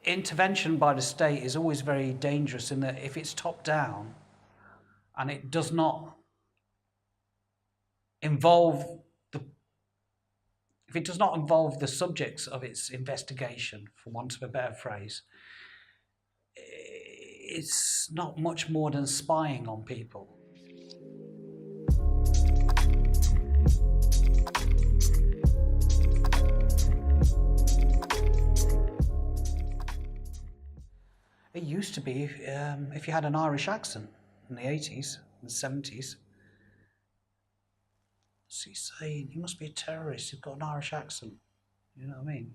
intervention by the state is always very dangerous in that if it's top down and it does not involve the subjects of its investigation, for want of a better phrase, it's not much more than spying on people. It used to be if you had an Irish accent in the 80s and 70s, so he's saying, you must be a terrorist, you've got an Irish accent. You know what I mean?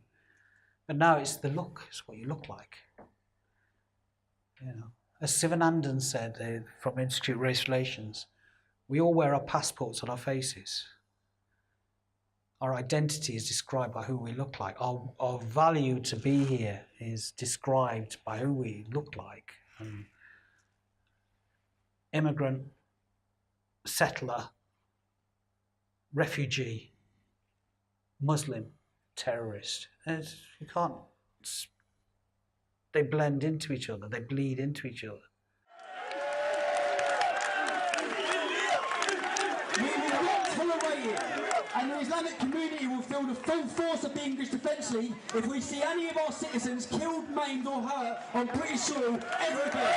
But now it's the look, it's what you look like. You know, as Sivanandan said from Institute of Race Relations, we all wear our passports on our faces. Our identity is described by who we look like. Our value to be here is described by who we look like. Immigrant, settler, refugee, Muslim, terrorist. You can't. They blend into each other. They bleed into each other. We will not tolerate it, and the Islamic community will feel the full force of the English Defence League if we see any of our citizens killed, maimed or hurt on British soil ever again.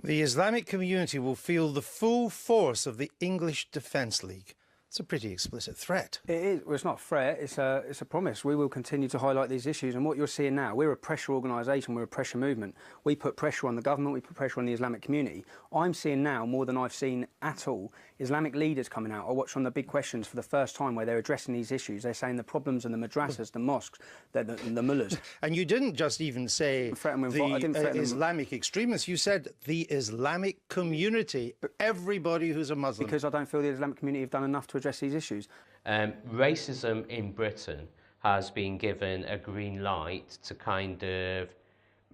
The Islamic community will feel the full force of the English Defence League. It's a pretty explicit threat. It is. Well, it's not a threat, it's a promise. We will continue to highlight these issues, and what you're seeing now, we're a pressure organisation, we're a pressure movement. We put pressure on the government, we put pressure on the Islamic community. I'm seeing now, more than I've seen at all, Islamic leaders coming out. I watched on the Big Questions for the first time where they're addressing these issues. They're saying the problems in the madrasas, the mosques, the mullahs. And you didn't just even say the Islamic extremists, you said the Islamic community, everybody who's a Muslim. Because I don't feel the Islamic community have done enough to address these issues. Racism in Britain has been given a green light to kind of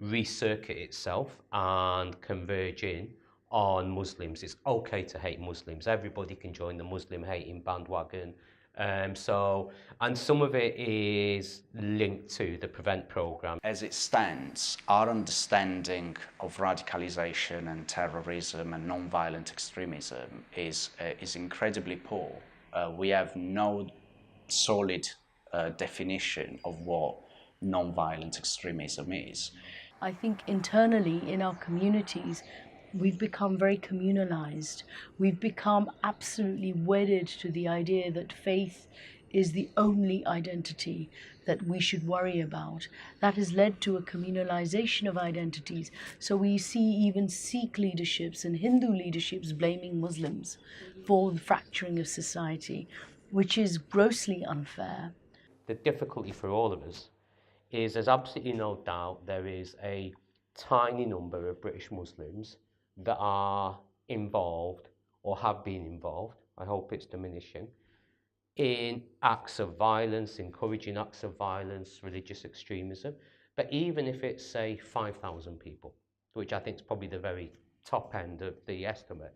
recircuit itself and converge in on Muslims. It's okay to hate Muslims. Everybody can join the Muslim hating bandwagon. And some of it is linked to the PREVENT programme. As it stands, our understanding of radicalisation and terrorism and non-violent extremism is incredibly poor. We have no solid definition of what non-violent extremism is. I think internally in our communities, we've become very communalized. We've become absolutely wedded to the idea that faith is the only identity that we should worry about. That has led to a communalization of identities. So we see even Sikh leaderships and Hindu leaderships blaming Muslims for the fracturing of society, which is grossly unfair. The difficulty for all of us is there's absolutely no doubt there is a tiny number of British Muslims that are involved or have been involved, I hope it's diminishing, in acts of violence, encouraging acts of violence, religious extremism. But even if it's, say, 5,000 people, which I think is probably the very top end of the estimate,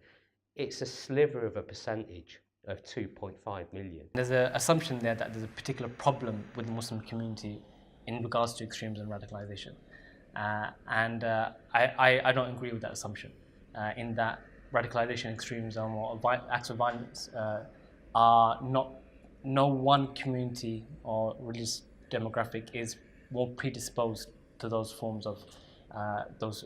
it's a sliver of a percentage of 2.5 million. There's an assumption there that there's a particular problem with the Muslim community in regards to extremism and radicalisation. I don't agree with that assumption, in that radicalisation, extremism or acts of violence are not, no one community or religious demographic is more predisposed to those forms of those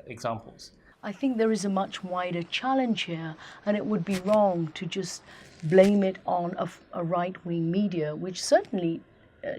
examples. I think there is a much wider challenge here, and it would be wrong to just blame it on a right-wing media, which certainly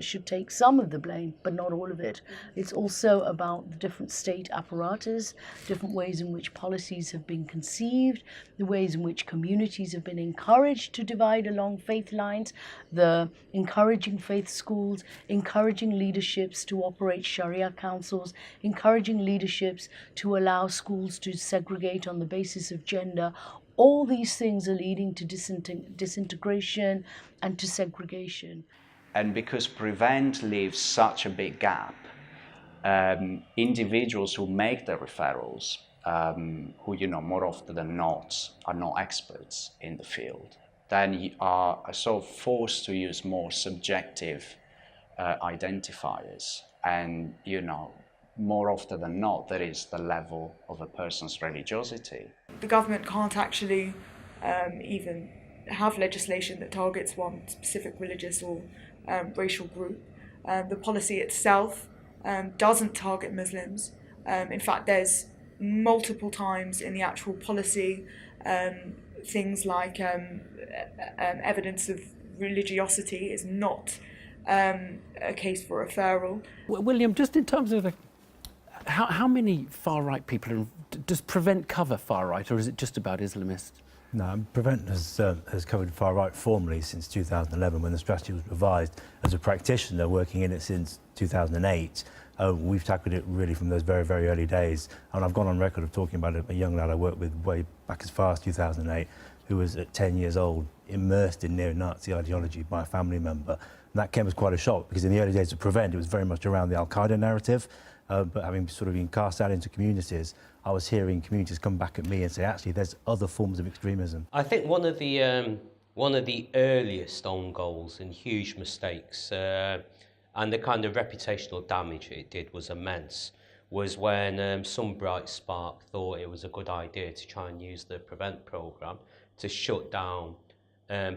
should take some of the blame, but not all of it. It's also about the different state apparatus, different ways in which policies have been conceived, the ways in which communities have been encouraged to divide along faith lines, the encouraging faith schools, encouraging leaderships to operate Sharia councils, encouraging leaderships to allow schools to segregate on the basis of gender. All these things are leading to disintegration and to segregation. And because PREVENT leaves such a big gap, individuals who make the referrals, who, more often than not, are not experts in the field, then you are sort of forced to use more subjective identifiers. And, you know, more often than not, there is the level of a person's religiosity. The government can't actually even have legislation that targets one specific religious or racial group. The policy itself doesn't target Muslims. In fact, there's multiple times in the actual policy things like evidence of religiosity is not a case for referral. William, just in terms of how many far-right people does Prevent cover far-right, or is it just about Islamists? No, Prevent has covered far-right formally since 2011 when the strategy was revised. As a practitioner working in it since 2008, we've tackled it really from those very, very early days. And I've gone on record of talking about a young lad I worked with way back as far as 2008, who was at 10 years old, immersed in neo-Nazi ideology by a family member. And that came as quite a shock, because in the early days of Prevent, it was very much around the Al-Qaeda narrative. But having sort of been cast out into communities, I was hearing communities come back at me and say, actually, there's other forms of extremism. I think one of the earliest own goals and huge mistakes, and the kind of reputational damage it did was immense, was when some bright spark thought it was a good idea to try and use the Prevent programme to shut down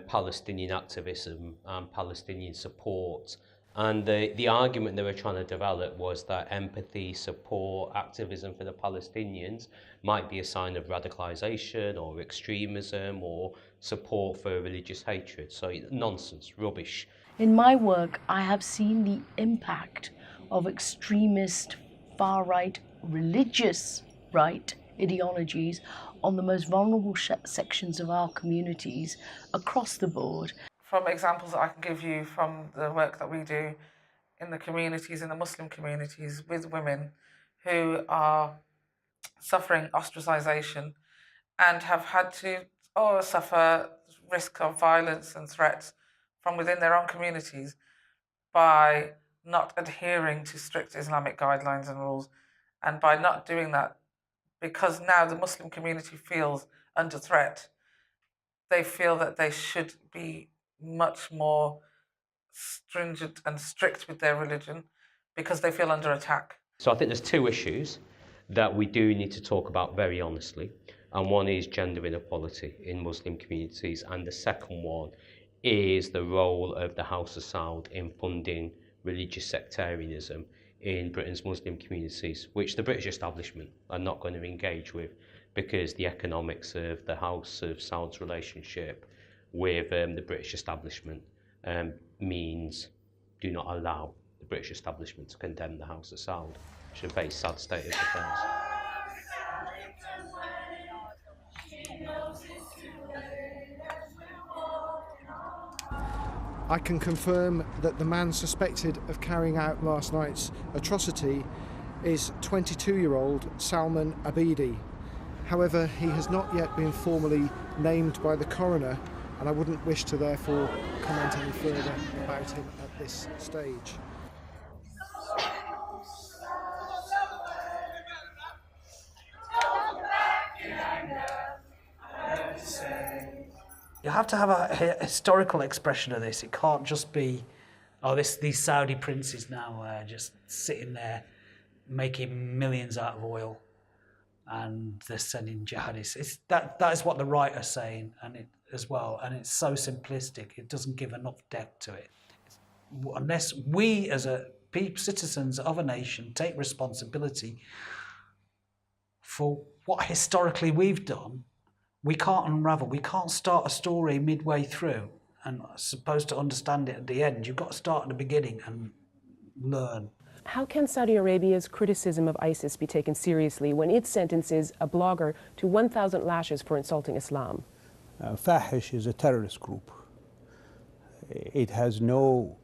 Palestinian activism and Palestinian support. And the argument they were trying to develop was that empathy, support, activism for the Palestinians might be a sign of radicalisation or extremism or support for religious hatred. So nonsense, rubbish. In my work, I have seen the impact of extremist, far-right, religious right ideologies on the most vulnerable sections of our communities across the board. From examples that I can give you from the work that we do in the communities, in the Muslim communities, with women who are suffering ostracisation and have had to suffer risk of violence and threats from within their own communities by not adhering to strict Islamic guidelines and rules, and by not doing that because now the Muslim community feels under threat. They feel that they should be much more stringent and strict with their religion because they feel under attack. So I think there's two issues that we do need to talk about very honestly, and one is gender inequality in Muslim communities, and the second one is the role of the House of Saud in funding religious sectarianism in Britain's Muslim communities, which the British establishment are not going to engage with because the economics of the House of Saud's relationship with the British establishment means do not allow the British establishment to condemn the House of Saud, which is a very sad state of affairs. I can confirm that the man suspected of carrying out last night's atrocity is 22-year-old Salman Abidi. However, he has not yet been formally named by the coroner, and I wouldn't wish to therefore comment any further about him at this stage. You have to have a historical expression of this. It can't just be, these Saudi princes now just sitting there making millions out of oil, and they're sending jihadists. That is what the right are saying, and it as well. And it's so simplistic. It doesn't give enough depth to it. Unless we, as citizens of a nation, take responsibility for what historically we've done, we can't unravel. We can't start a story midway through and supposed to understand it at the end. You've got to start at the beginning and learn. How can Saudi Arabia's criticism of ISIS be taken seriously when it sentences a blogger to 1,000 lashes for insulting Islam? Fahish is a terrorist group. It has no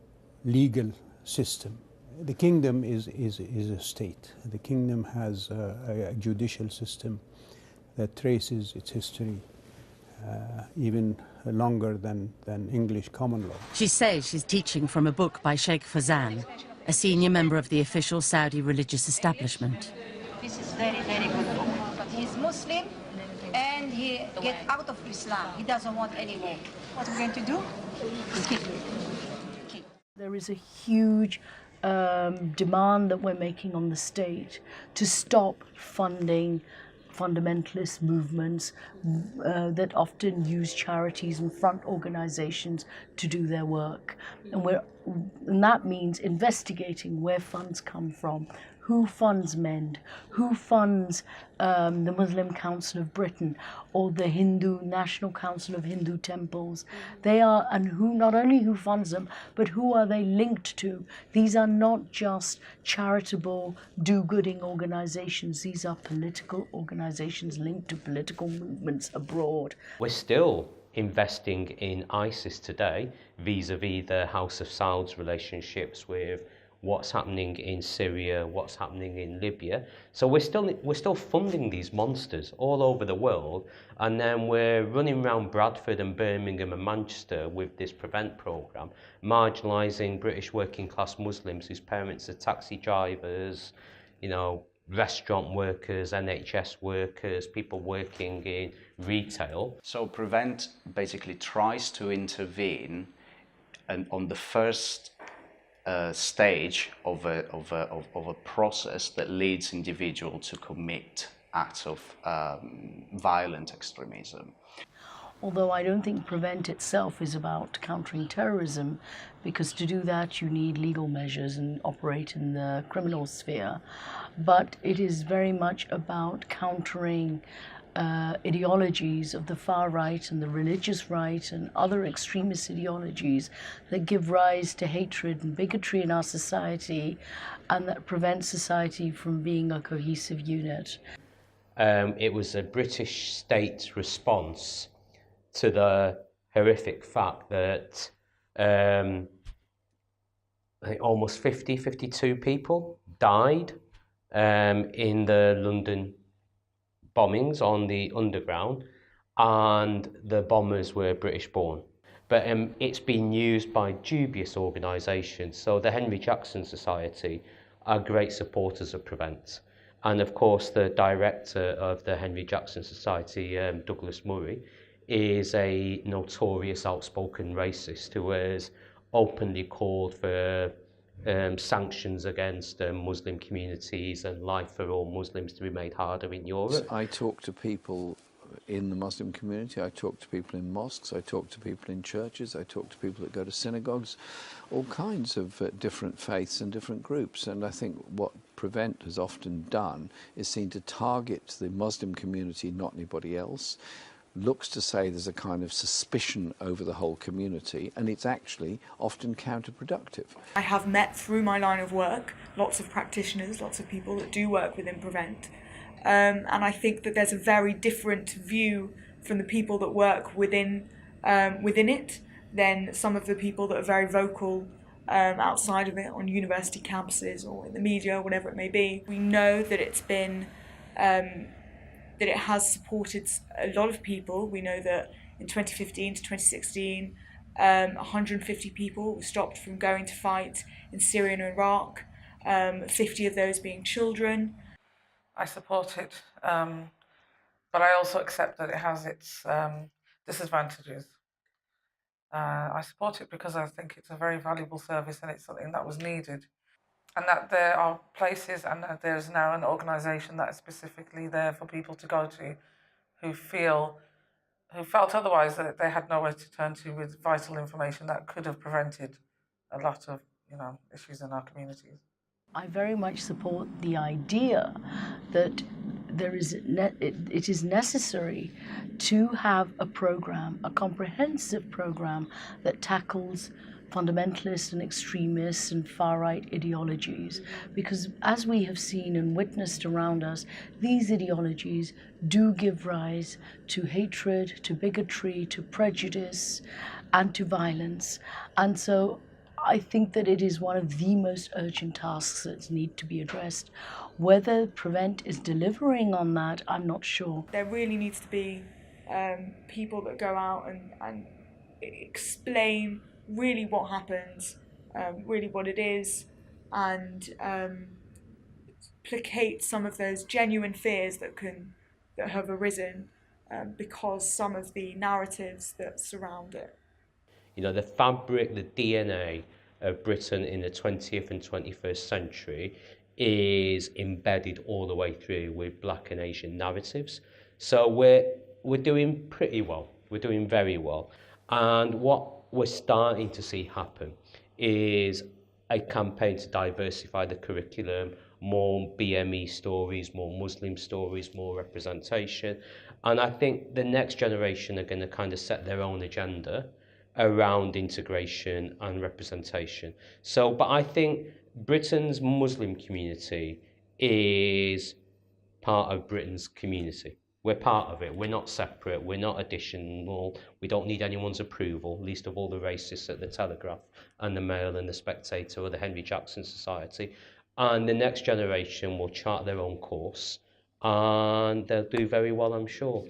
legal system. The kingdom is a state. The kingdom has a judicial system that traces its history even longer than English common law. She says she's teaching from a book by Sheikh Fazan, a senior member of the official Saudi religious establishment. This is very, very good book. He's Muslim and he gets out of Islam. He doesn't want any more. What are we going to do? Kill him. There is a huge demand that we're making on the state to stop funding fundamentalist movements that often use charities and front organizations to do their work. And that means investigating where funds come from, who funds MEND, who funds the Muslim Council of Britain or the Hindu National Council of Hindu Temples. They are, and who, not only who funds them, but who are they linked to? These are not just charitable, do-gooding organizations. These are political organizations linked to political movements abroad. We're still investing in ISIS today, vis-a-vis the House of Saud's relationships with what's happening in Syria, what's happening in Libya. So we're still funding these monsters all over the world, and then we're running around Bradford and Birmingham and Manchester with this Prevent programme, marginalising British working class Muslims whose parents are taxi drivers, you know, restaurant workers, NHS workers, people working in retail. So Prevent basically tries to intervene on the first stage of a process that leads individual to commit acts of violent extremism. Although I don't think Prevent itself is about countering terrorism, because to do that you need legal measures and operate in the criminal sphere. But it is very much about countering ideologies of the far right and the religious right and other extremist ideologies that give rise to hatred and bigotry in our society and that prevent society from being a cohesive unit. It was a British state response to the horrific fact that I think almost 52 people died in the London bombings on the underground, and the bombers were British born. But it's been used by dubious organisations. So the Henry Jackson Society are great supporters of Prevent. And of course the director of the Henry Jackson Society, Douglas Murray, is a notorious outspoken racist who has openly called for sanctions against Muslim communities and life for all Muslims to be made harder in Europe. I talk to people in the Muslim community, I talk to people in mosques, I talk to people in churches, I talk to people that go to synagogues, all kinds of different faiths and different groups. And I think what Prevent has often done is seem to target the Muslim community, not anybody else, looks to say there's a kind of suspicion over the whole community, and it's actually often counterproductive. I have met through my line of work lots of practitioners, lots of people that do work within Prevent, and I think that there's a very different view from the people that work within it than some of the people that are very vocal outside of it on university campuses or in the media, whatever it may be. We know that it's been that it has supported a lot of people. We know that in 2015 to 2016, 150 people were stopped from going to fight in Syria and Iraq, 50 of those being children. I support it, but I also accept that it has its disadvantages. I support it because I think it's a very valuable service and it's something that was needed. And that there are places and that there's now an organisation that is specifically there for people to go to who felt otherwise that they had nowhere to turn to with vital information that could have prevented a lot of, issues in our communities. I very much support the idea that it is necessary to have a program, a comprehensive program that tackles fundamentalist and extremist and far-right ideologies, because as we have seen and witnessed around us, these ideologies do give rise to hatred, to bigotry, to prejudice, and to violence. And so I think that it is one of the most urgent tasks that need to be addressed. Whether Prevent is delivering on that, I'm not sure. There really needs to be people that go out and explain really what happens, really what it is, and placate some of those genuine fears that have arisen because some of the narratives that surround it. The fabric, the DNA of Britain in the 20th and 21st century is embedded all the way through with Black and Asian narratives. So we're doing pretty well. We're doing very well. And what we're starting to see happen is a campaign to diversify the curriculum, more BME stories, more Muslim stories, more representation. And I think the next generation are going to kind of set their own agenda around integration and representation. So, but I think Britain's Muslim community is part of Britain's community. We're part of it. We're not separate. We're not additional. We don't need anyone's approval, least of all the racists at the Telegraph and the Mail and the Spectator or the Henry Jackson Society. And the next generation will chart their own course and they'll do very well, I'm sure.